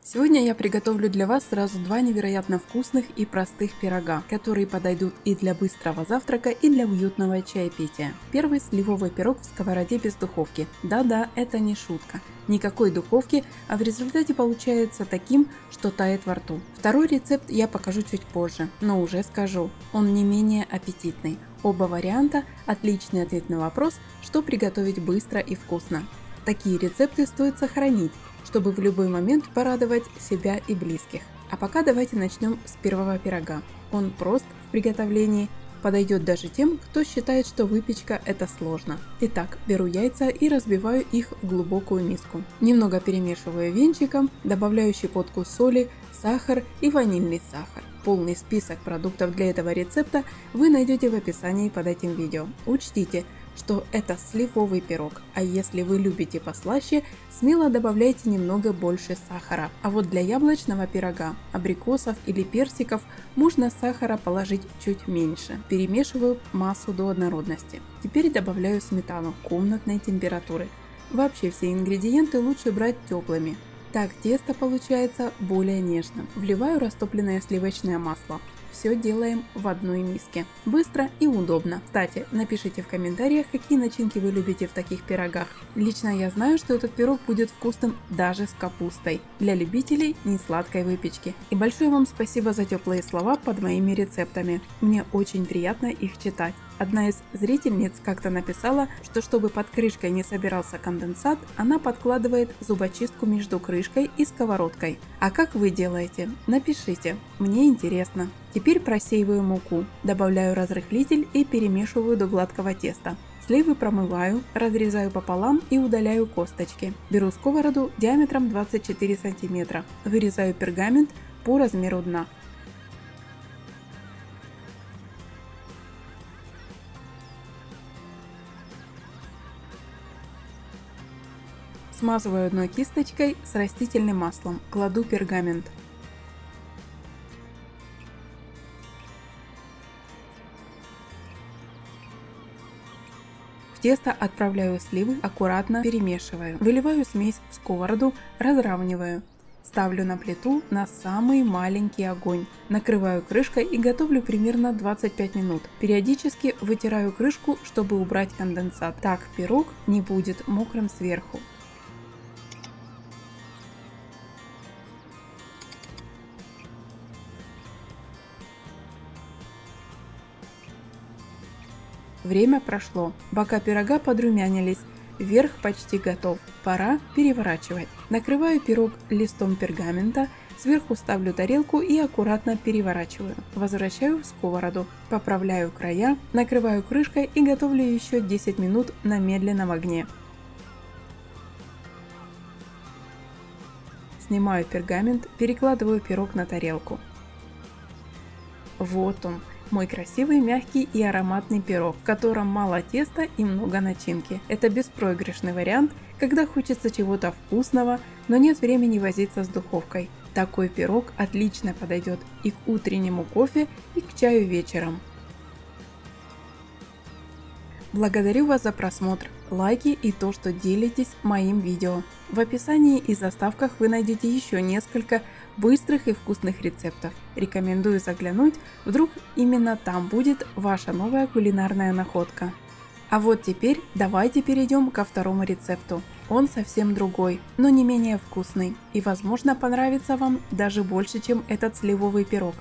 Сегодня я приготовлю для вас сразу два невероятно вкусных и простых пирога, которые подойдут и для быстрого завтрака, и для уютного чаепития. Первый – сливовый пирог в сковороде без духовки. Да-да, это не шутка. Никакой духовки, а в результате получается таким, что тает во рту. Второй рецепт я покажу чуть позже, но уже скажу, он не менее аппетитный. Оба варианта – отличный ответ на вопрос, что приготовить быстро и вкусно. Такие рецепты стоит сохранить, чтобы в любой момент порадовать себя и близких. А пока давайте начнем с первого пирога. Он прост в приготовлении, подойдет даже тем, кто считает, что выпечка это сложно. Итак, беру яйца и разбиваю их в глубокую миску. Немного перемешиваю венчиком, добавляю щепотку соли, сахар и ванильный сахар. Полный список продуктов для этого рецепта вы найдете в описании под этим видео. Учтите, что это сливовый пирог, а если вы любите послаще, смело добавляйте немного больше сахара. А вот для яблочного пирога, абрикосов или персиков можно сахара положить чуть меньше. Перемешиваю массу до однородности. Теперь добавляю сметану комнатной температуры. Вообще все ингредиенты лучше брать теплыми. Так тесто получается более нежным. Вливаю растопленное сливочное масло. Все делаем в одной миске. Быстро и удобно. Кстати, напишите в комментариях, какие начинки вы любите в таких пирогах. Лично я знаю, что этот пирог будет вкусным даже с капустой. Для любителей несладкой выпечки. И большое вам спасибо за теплые слова под моими рецептами. Мне очень приятно их читать. Одна из зрительниц как-то написала, что чтобы под крышкой не собирался конденсат, она подкладывает зубочистку между крышкой и сковородкой. А как вы делаете? Напишите, мне интересно. Теперь просеиваю муку, добавляю разрыхлитель и перемешиваю до гладкого теста. Сливы промываю, разрезаю пополам и удаляю косточки. Беру сковороду диаметром 24 см, вырезаю пергамент по размеру дна. Смазываю дно кисточкой с растительным маслом, кладу пергамент. В тесто отправляю сливы, аккуратно перемешиваю. Выливаю смесь в сковороду, разравниваю. Ставлю на плиту на самый маленький огонь. Накрываю крышкой и готовлю примерно 25 минут. Периодически вытираю крышку, чтобы убрать конденсат. Так пирог не будет мокрым сверху. Время прошло, бока пирога подрумянились, верх почти готов, пора переворачивать. Накрываю пирог листом пергамента, сверху ставлю тарелку и аккуратно переворачиваю. Возвращаю в сковороду, поправляю края, накрываю крышкой и готовлю еще 10 минут на медленном огне. Снимаю пергамент, перекладываю пирог на тарелку. Вот он. Мой красивый, мягкий и ароматный пирог, в котором мало теста и много начинки. Это беспроигрышный вариант, когда хочется чего-то вкусного, но нет времени возиться с духовкой. Такой пирог отлично подойдет и к утреннему кофе, и к чаю вечером. Благодарю вас за просмотр, лайки и то, что делитесь моим видео. В описании и заставках вы найдете еще несколько быстрых и вкусных рецептов. Рекомендую заглянуть, вдруг именно там будет ваша новая кулинарная находка. А вот теперь давайте перейдем ко второму рецепту. Он совсем другой, но не менее вкусный и, возможно, понравится вам даже больше, чем этот сливовый пирог.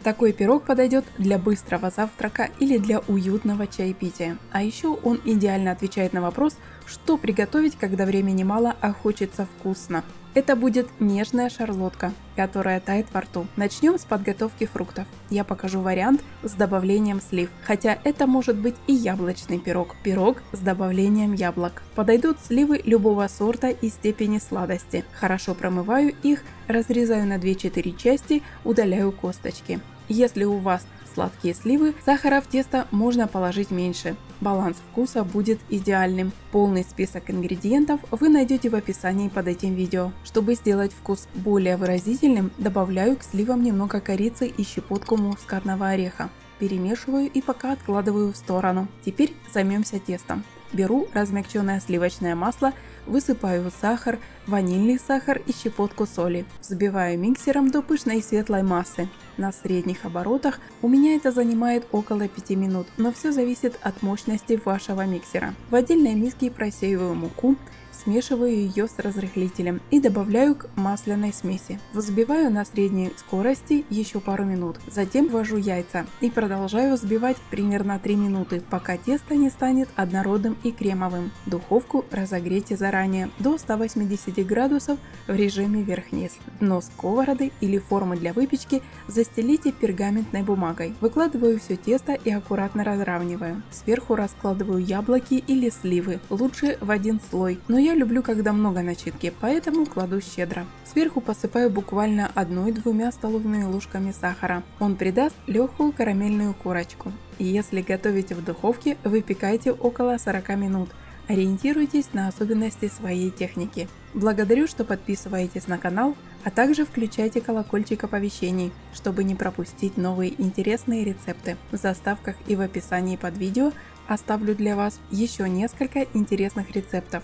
Такой пирог подойдет для быстрого завтрака или для уютного чаепития. А еще он идеально отвечает на вопрос, что приготовить, когда времени мало, а хочется вкусно. Это будет нежная шарлотка, которая тает во рту. Начнем с подготовки фруктов. Я покажу вариант с добавлением слив, хотя это может быть и яблочный пирог. Пирог с добавлением яблок. Подойдут сливы любого сорта и степени сладости. Хорошо промываю их, разрезаю на 2-4 части, удаляю косточки. Если у вас сладкие сливы, сахара в тесто можно положить меньше. Баланс вкуса будет идеальным. Полный список ингредиентов вы найдете в описании под этим видео. Чтобы сделать вкус более выразительным, добавляю к сливам немного корицы и щепотку мускатного ореха. Перемешиваю и пока откладываю в сторону. Теперь займемся тестом. Беру размягченное сливочное масло, высыпаю сахар, ванильный сахар и щепотку соли. Взбиваю миксером до пышной и светлой массы. На средних оборотах у меня это занимает около 5 минут, но все зависит от мощности вашего миксера. В отдельной миске просеиваю муку, смешиваю ее с разрыхлителем и добавляю к масляной смеси. Взбиваю на средней скорости еще пару минут. Затем ввожу яйца и продолжаю взбивать примерно 3 минуты, пока тесто не станет однородным и кремовым. Духовку разогрейте заранее до 180 градусов в режиме вверх-вниз. Дно сковороды или формы для выпечки застелите пергаментной бумагой. Выкладываю все тесто и аккуратно разравниваю. Сверху раскладываю яблоки или сливы, лучше в один слой, но я люблю, когда много начинки, поэтому кладу щедро. Сверху посыпаю буквально 1-2 столовыми ложками сахара. Он придаст легкую карамельную корочку. И если готовите в духовке, выпекайте около 40 минут. Ориентируйтесь на особенности своей техники. Благодарю, что подписываетесь на канал, а также включайте колокольчик оповещений, чтобы не пропустить новые интересные рецепты. В заставках и в описании под видео оставлю для вас еще несколько интересных рецептов.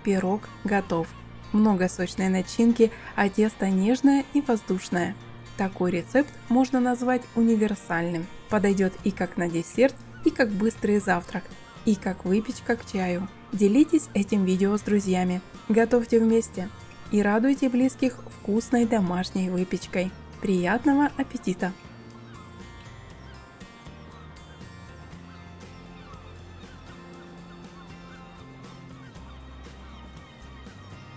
Пирог готов. Много сочной начинки, а тесто нежное и воздушное. Такой рецепт можно назвать универсальным. Подойдет и как на десерт, и как быстрый завтрак, и как выпечка к чаю. Делитесь этим видео с друзьями. Готовьте вместе и радуйте близких вкусной домашней выпечкой. Приятного аппетита!